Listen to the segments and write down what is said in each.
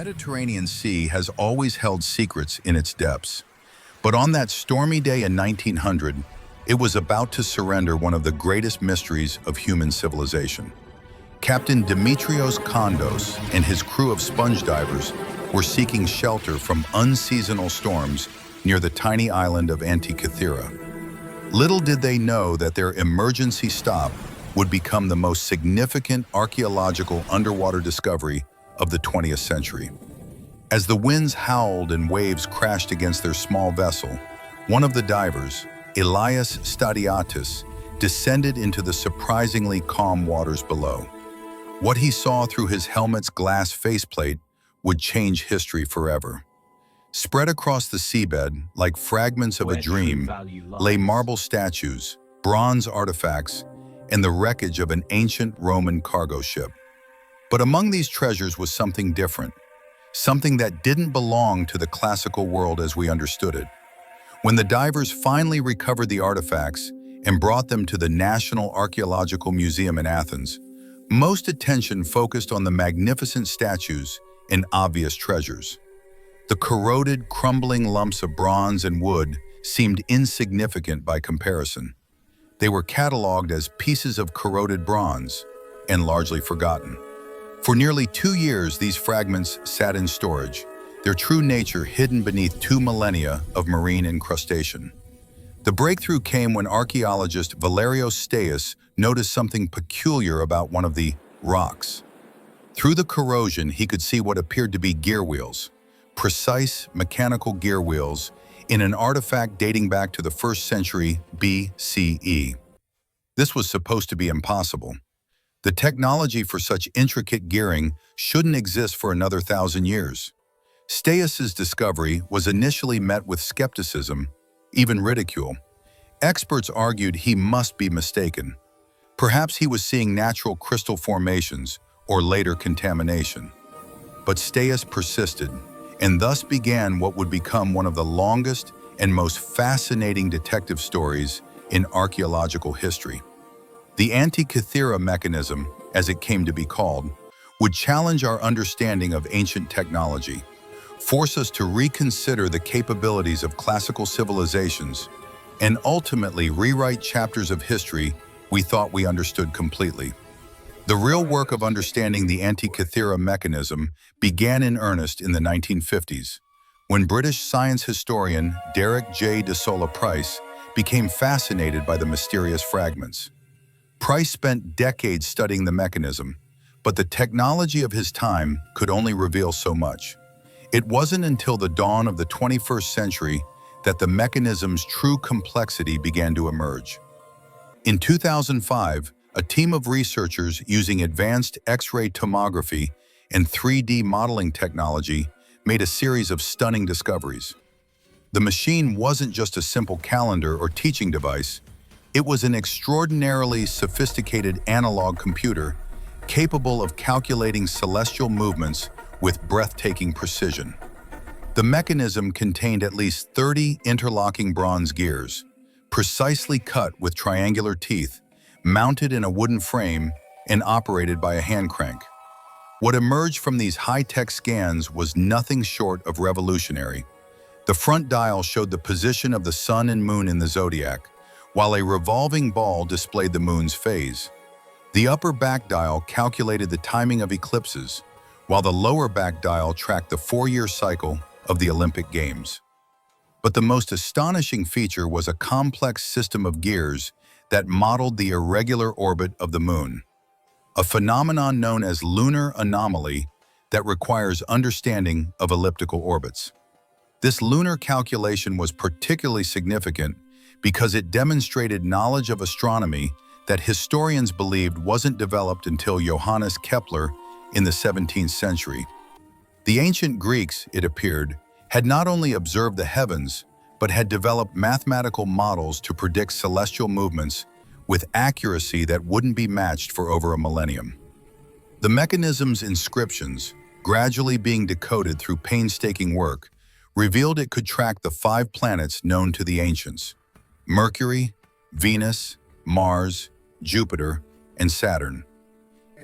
Mediterranean Sea has always held secrets in its depths. But on that stormy day in 1900, it was about to surrender one of the greatest mysteries of human civilization. Captain Dimitrios Kondos and his crew of sponge divers were seeking shelter from unseasonal storms near the tiny island of Antikythera. Little did they know that their emergency stop would become the most significant archaeological underwater discovery of the 20th century. As the winds howled and waves crashed against their small vessel, one of the divers, Elias Stadiatis, descended into the surprisingly calm waters below. What he saw through his helmet's glass faceplate would change history forever. Spread across the seabed, like fragments of a dream, lay marble statues, bronze artifacts, and the wreckage of an ancient Roman cargo ship. But among these treasures was something different, something that didn't belong to the classical world as we understood it. When the divers finally recovered the artifacts and brought them to the National Archaeological Museum in Athens, most attention focused on the magnificent statues and obvious treasures. The corroded, crumbling lumps of bronze and wood seemed insignificant by comparison. They were cataloged as pieces of corroded bronze and largely forgotten. For nearly 2 years, these fragments sat in storage, their true nature hidden beneath 2 millennia of marine incrustation. The breakthrough came when archaeologist Valerios Steis noticed something peculiar about one of the rocks. Through the corrosion, he could see what appeared to be gear wheels, precise mechanical gear wheels in an artifact dating back to the 1st century BCE. This was supposed to be impossible. The technology for such intricate gearing shouldn't exist for another 1,000 years. Steis's discovery was initially met with skepticism, even ridicule. Experts argued he must be mistaken. Perhaps he was seeing natural crystal formations or later contamination. But Steis persisted, and thus began what would become one of the longest and most fascinating detective stories in archaeological history. The Antikythera Mechanism, as it came to be called, would challenge our understanding of ancient technology, force us to reconsider the capabilities of classical civilizations, and ultimately rewrite chapters of history we thought we understood completely. The real work of understanding the Antikythera Mechanism began in earnest in the 1950s, when British science historian Derek J. de Solla Price became fascinated by the mysterious fragments. Price spent decades studying the mechanism, but the technology of his time could only reveal so much. It wasn't until the dawn of the 21st century that the mechanism's true complexity began to emerge. In 2005, a team of researchers using advanced X-ray tomography and 3D modeling technology made a series of stunning discoveries. The machine wasn't just a simple calendar or teaching device. It was an extraordinarily sophisticated analog computer capable of calculating celestial movements with breathtaking precision. The mechanism contained at least 30 interlocking bronze gears, precisely cut with triangular teeth, mounted in a wooden frame and operated by a hand crank. What emerged from these high-tech scans was nothing short of revolutionary. The front dial showed the position of the sun and moon in the zodiac, while a revolving ball displayed the moon's phase. The upper back dial calculated the timing of eclipses, while the lower back dial tracked the 4-year cycle of the Olympic Games. But the most astonishing feature was a complex system of gears that modeled the irregular orbit of the moon, a phenomenon known as lunar anomaly that requires understanding of elliptical orbits. This lunar calculation was particularly significant because it demonstrated knowledge of astronomy that historians believed wasn't developed until Johannes Kepler in the 17th century. The ancient Greeks, it appeared, had not only observed the heavens, but had developed mathematical models to predict celestial movements with accuracy that wouldn't be matched for over a millennium. The mechanism's inscriptions, gradually being decoded through painstaking work, revealed it could track the 5 planets known to the ancients: Mercury, Venus, Mars, Jupiter, and Saturn.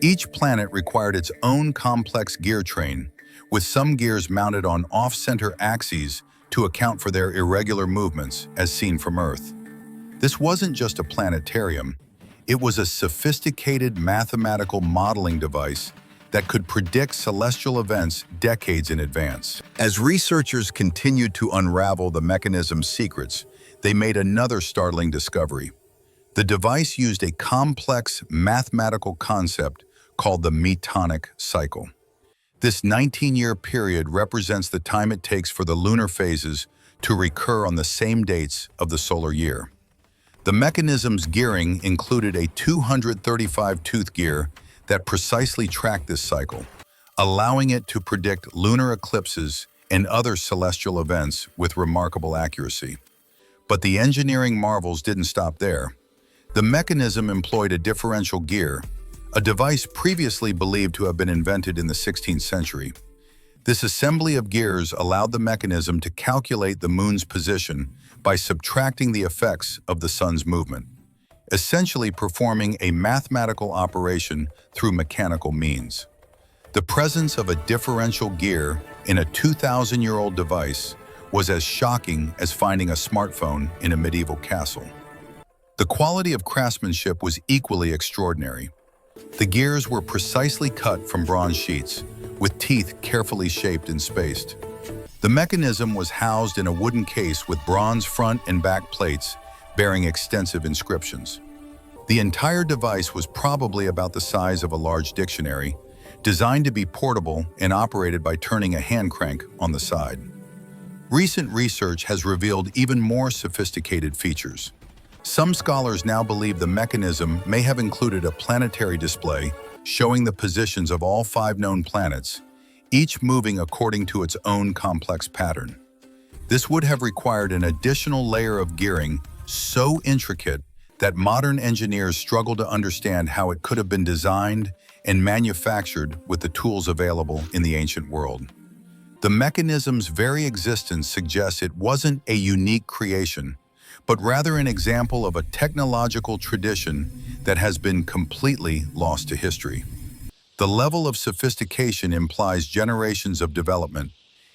Each planet required its own complex gear train, with some gears mounted on off-center axes to account for their irregular movements as seen from Earth. This wasn't just a planetarium, it was a sophisticated mathematical modeling device that could predict celestial events decades in advance. As researchers continued to unravel the mechanism's secrets, they made another startling discovery. The device used a complex mathematical concept called the metonic cycle. This 19-year period represents the time it takes for the lunar phases to recur on the same dates of the solar year. The mechanism's gearing included a 235-tooth gear that precisely tracked this cycle, allowing it to predict lunar eclipses and other celestial events with remarkable accuracy. But the engineering marvels didn't stop there. The mechanism employed a differential gear, a device previously believed to have been invented in the 16th century. This assembly of gears allowed the mechanism to calculate the moon's position by subtracting the effects of the sun's movement, essentially performing a mathematical operation through mechanical means. The presence of a differential gear in a 2,000-year-old device was as shocking as finding a smartphone in a medieval castle. The quality of craftsmanship was equally extraordinary. The gears were precisely cut from bronze sheets, with teeth carefully shaped and spaced. The mechanism was housed in a wooden case with bronze front and back plates bearing extensive inscriptions. The entire device was probably about the size of a large dictionary, designed to be portable and operated by turning a hand crank on the side. Recent research has revealed even more sophisticated features. Some scholars now believe the mechanism may have included a planetary display showing the positions of all 5 known planets, each moving according to its own complex pattern. This would have required an additional layer of gearing so intricate that modern engineers struggle to understand how it could have been designed and manufactured with the tools available in the ancient world. The mechanism's very existence suggests it wasn't a unique creation, but rather an example of a technological tradition that has been completely lost to history. The level of sophistication implies generations of development,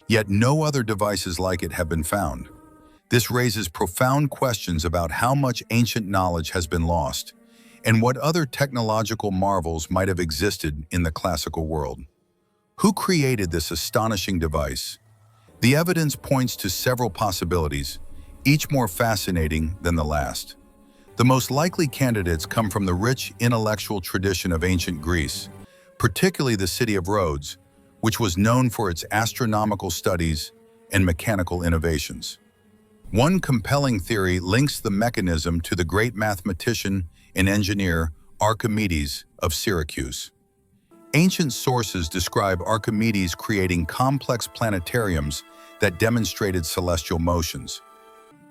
yet no other devices like it have been found. This raises profound questions about how much ancient knowledge has been lost and what other technological marvels might have existed in the classical world. Who created this astonishing device? The evidence points to several possibilities, each more fascinating than the last. The most likely candidates come from the rich intellectual tradition of ancient Greece, particularly the city of Rhodes, which was known for its astronomical studies and mechanical innovations. One compelling theory links the mechanism to the great mathematician and engineer Archimedes of Syracuse. Ancient sources describe Archimedes creating complex planetariums that demonstrated celestial motions.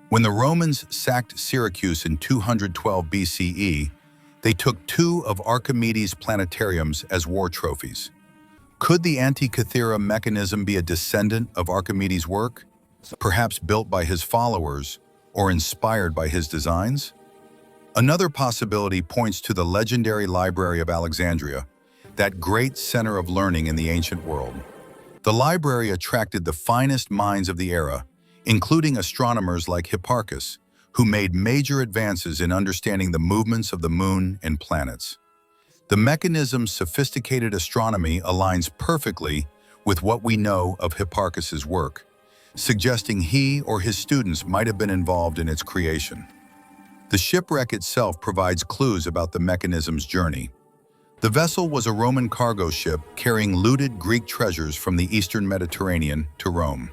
When the Romans sacked Syracuse in 212 BCE, they took 2 of Archimedes' planetariums as war trophies. Could the Antikythera Mechanism be a descendant of Archimedes' work, perhaps built by his followers or inspired by his designs? Another possibility points to the legendary Library of Alexandria, that great center of learning in the ancient world. The library attracted the finest minds of the era, including astronomers like Hipparchus, who made major advances in understanding the movements of the moon and planets. The mechanism's sophisticated astronomy aligns perfectly with what we know of Hipparchus's work, suggesting he or his students might have been involved in its creation. The shipwreck itself provides clues about the mechanism's journey. The vessel was a Roman cargo ship carrying looted Greek treasures from the eastern Mediterranean to Rome.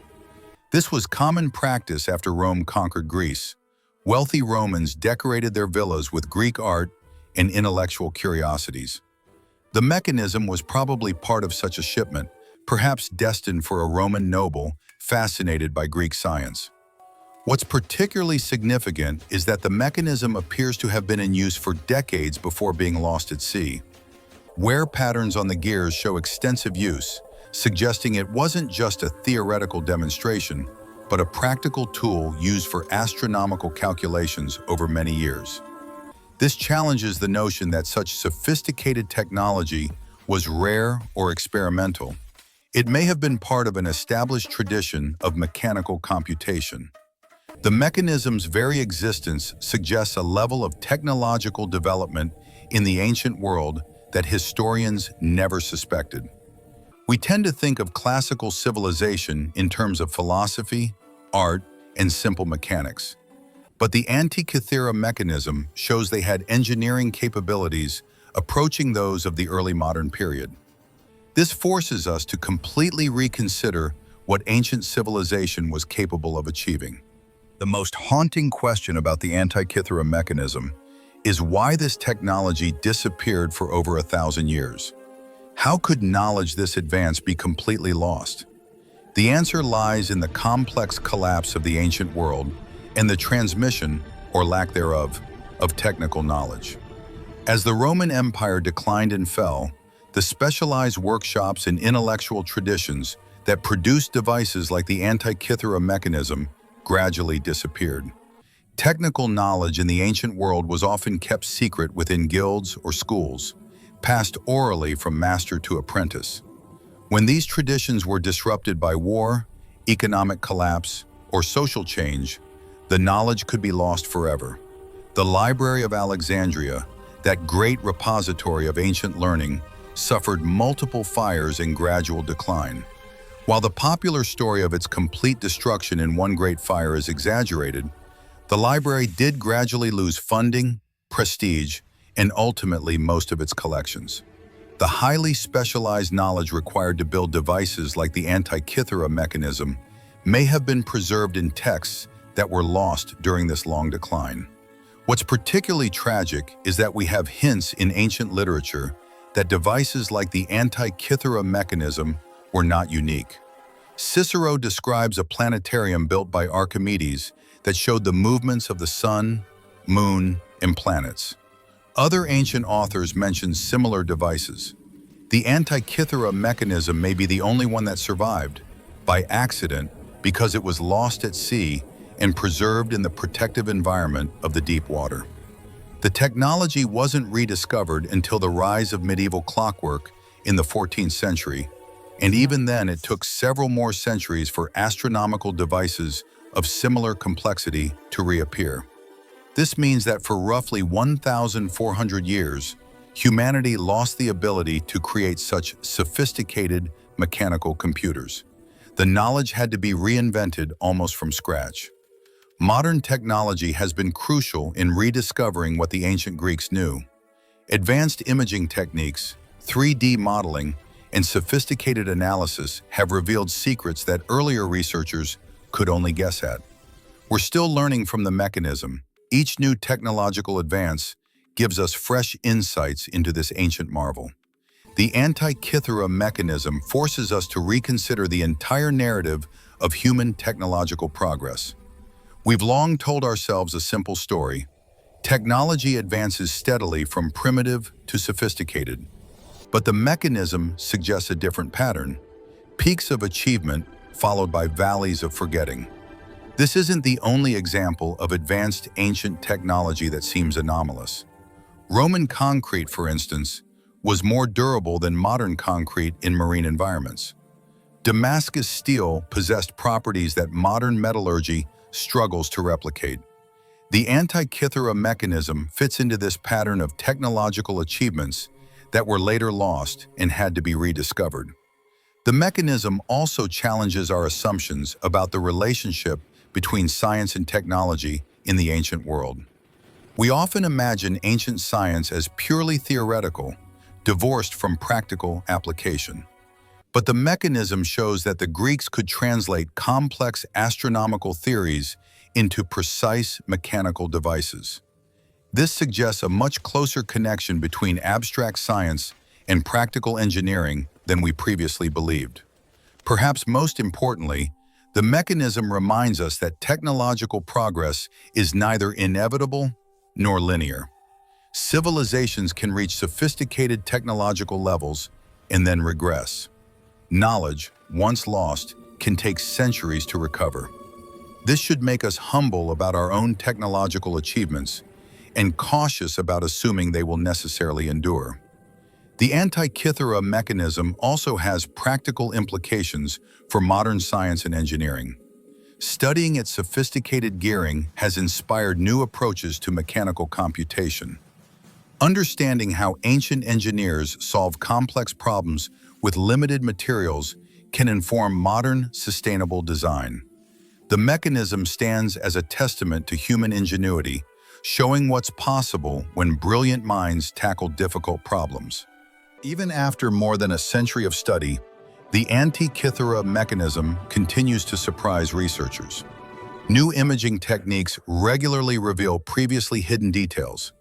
This was common practice after Rome conquered Greece. Wealthy Romans decorated their villas with Greek art and intellectual curiosities. The mechanism was probably part of such a shipment, perhaps destined for a Roman noble fascinated by Greek science. What's particularly significant is that the mechanism appears to have been in use for decades before being lost at sea. Wear patterns on the gears show extensive use, suggesting it wasn't just a theoretical demonstration, but a practical tool used for astronomical calculations over many years. This challenges the notion that such sophisticated technology was rare or experimental. It may have been part of an established tradition of mechanical computation. The mechanism's very existence suggests a level of technological development in the ancient world that historians never suspected. We tend to think of classical civilization in terms of philosophy, art, and simple mechanics. But the Antikythera Mechanism shows they had engineering capabilities approaching those of the early modern period. This forces us to completely reconsider what ancient civilization was capable of achieving. The most haunting question about the Antikythera Mechanism is why this technology disappeared for over 1,000 years. How could knowledge this advanced be completely lost? The answer lies in the complex collapse of the ancient world and the transmission, or lack thereof, of technical knowledge. As the Roman Empire declined and fell, the specialized workshops and intellectual traditions that produced devices like the Antikythera Mechanism gradually disappeared. Technical knowledge in the ancient world was often kept secret within guilds or schools, passed orally from master to apprentice. When these traditions were disrupted by war, economic collapse, or social change, the knowledge could be lost forever. The Library of Alexandria, that great repository of ancient learning, suffered multiple fires and gradual decline. While the popular story of its complete destruction in one great fire is exaggerated, the library did gradually lose funding, prestige, and ultimately most of its collections. The highly specialized knowledge required to build devices like the Antikythera Mechanism may have been preserved in texts that were lost during this long decline. What's particularly tragic is that we have hints in ancient literature that devices like the Antikythera Mechanism were not unique. Cicero describes a planetarium built by Archimedes that showed the movements of the sun, moon, and planets. Other ancient authors mention similar devices. The Antikythera Mechanism may be the only one that survived, by accident, because it was lost at sea and preserved in the protective environment of the deep water. The technology wasn't rediscovered until the rise of medieval clockwork in the 14th century, and even then it took several more centuries for astronomical devices of similar complexity to reappear. This means that for roughly 1,400 years, humanity lost the ability to create such sophisticated mechanical computers. The knowledge had to be reinvented almost from scratch. Modern technology has been crucial in rediscovering what the ancient Greeks knew. Advanced imaging techniques, 3D modeling, and sophisticated analysis have revealed secrets that earlier researchers could only guess at. We're still learning from the mechanism. Each new technological advance gives us fresh insights into this ancient marvel. The Antikythera Mechanism forces us to reconsider the entire narrative of human technological progress. We've long told ourselves a simple story. Technology advances steadily from primitive to sophisticated. But the mechanism suggests a different pattern. Peaks of achievement followed by valleys of forgetting. This isn't the only example of advanced ancient technology that seems anomalous. Roman concrete, for instance, was more durable than modern concrete in marine environments. Damascus steel possessed properties that modern metallurgy struggles to replicate. The Antikythera Mechanism fits into this pattern of technological achievements that were later lost and had to be rediscovered. The mechanism also challenges our assumptions about the relationship between science and technology in the ancient world. We often imagine ancient science as purely theoretical, divorced from practical application. But the mechanism shows that the Greeks could translate complex astronomical theories into precise mechanical devices. This suggests a much closer connection between abstract science and practical engineering than we previously believed. Perhaps most importantly, the mechanism reminds us that technological progress is neither inevitable nor linear. Civilizations can reach sophisticated technological levels and then regress. Knowledge, once lost, can take centuries to recover. This should make us humble about our own technological achievements and cautious about assuming they will necessarily endure. The Antikythera mechanism also has practical implications for modern science and engineering. Studying its sophisticated gearing has inspired new approaches to mechanical computation. Understanding how ancient engineers solve complex problems with limited materials can inform modern, sustainable design. The mechanism stands as a testament to human ingenuity, showing what's possible when brilliant minds tackle difficult problems. Even after more than a century of study, the Antikythera mechanism continues to surprise researchers. New imaging techniques regularly reveal previously hidden details,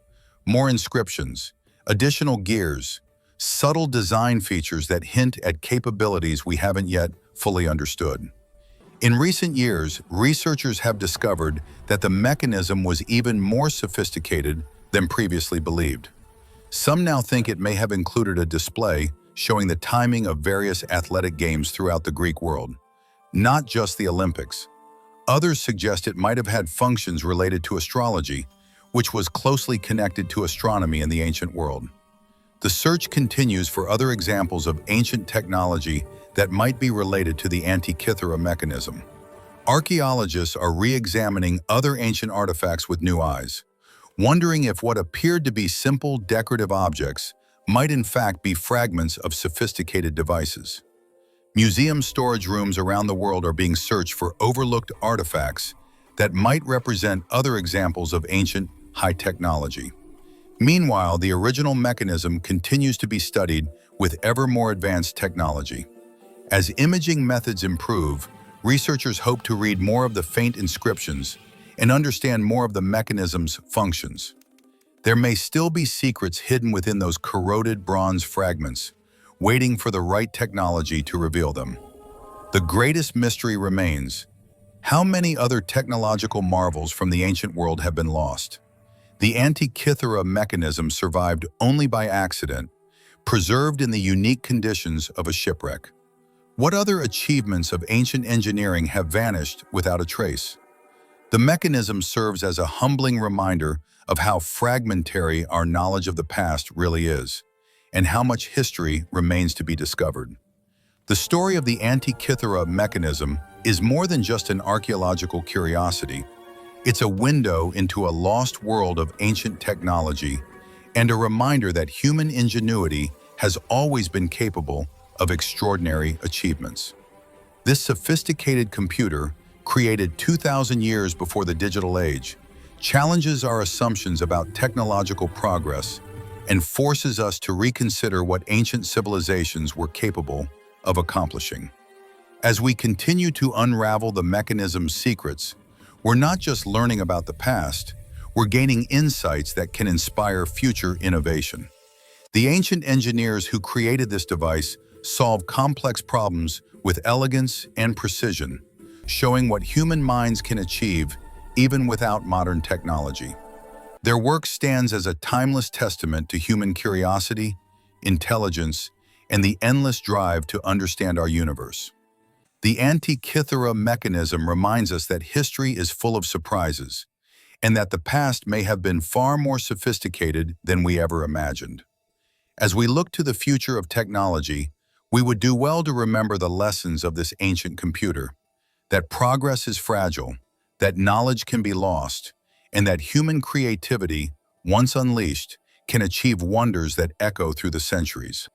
more inscriptions, additional gears, subtle design features that hint at capabilities we haven't yet fully understood. In recent years, researchers have discovered that the mechanism was even more sophisticated than previously believed. Some now think it may have included a display showing the timing of various athletic games throughout the Greek world, not just the Olympics. Others suggest it might have had functions related to astrology, which was closely connected to astronomy in the ancient world. The search continues for other examples of ancient technology that might be related to the Antikythera mechanism. Archaeologists are re-examining other ancient artifacts with new eyes, wondering if what appeared to be simple decorative objects might in fact be fragments of sophisticated devices. Museum storage rooms around the world are being searched for overlooked artifacts that might represent other examples of ancient high technology. Meanwhile, the original mechanism continues to be studied with ever more advanced technology. As imaging methods improve, researchers hope to read more of the faint inscriptions and understand more of the mechanism's functions. There may still be secrets hidden within those corroded bronze fragments, waiting for the right technology to reveal them. The greatest mystery remains: how many other technological marvels from the ancient world have been lost? The Antikythera mechanism survived only by accident, preserved in the unique conditions of a shipwreck. What other achievements of ancient engineering have vanished without a trace? The mechanism serves as a humbling reminder of how fragmentary our knowledge of the past really is, and how much history remains to be discovered. The story of the Antikythera mechanism is more than just an archaeological curiosity. It's a window into a lost world of ancient technology and a reminder that human ingenuity has always been capable of extraordinary achievements. This sophisticated computer, created 2,000 years before the digital age, challenges our assumptions about technological progress and forces us to reconsider what ancient civilizations were capable of accomplishing. As we continue to unravel the mechanism's secrets, we're not just learning about the past, we're gaining insights that can inspire future innovation. The ancient engineers who created this device solved complex problems with elegance and precision, showing what human minds can achieve even without modern technology. Their work stands as a timeless testament to human curiosity, intelligence, and the endless drive to understand our universe. The Antikythera mechanism reminds us that history is full of surprises, and that the past may have been far more sophisticated than we ever imagined. As we look to the future of technology, we would do well to remember the lessons of this ancient computer: that progress is fragile, that knowledge can be lost, and that human creativity, once unleashed, can achieve wonders that echo through the centuries.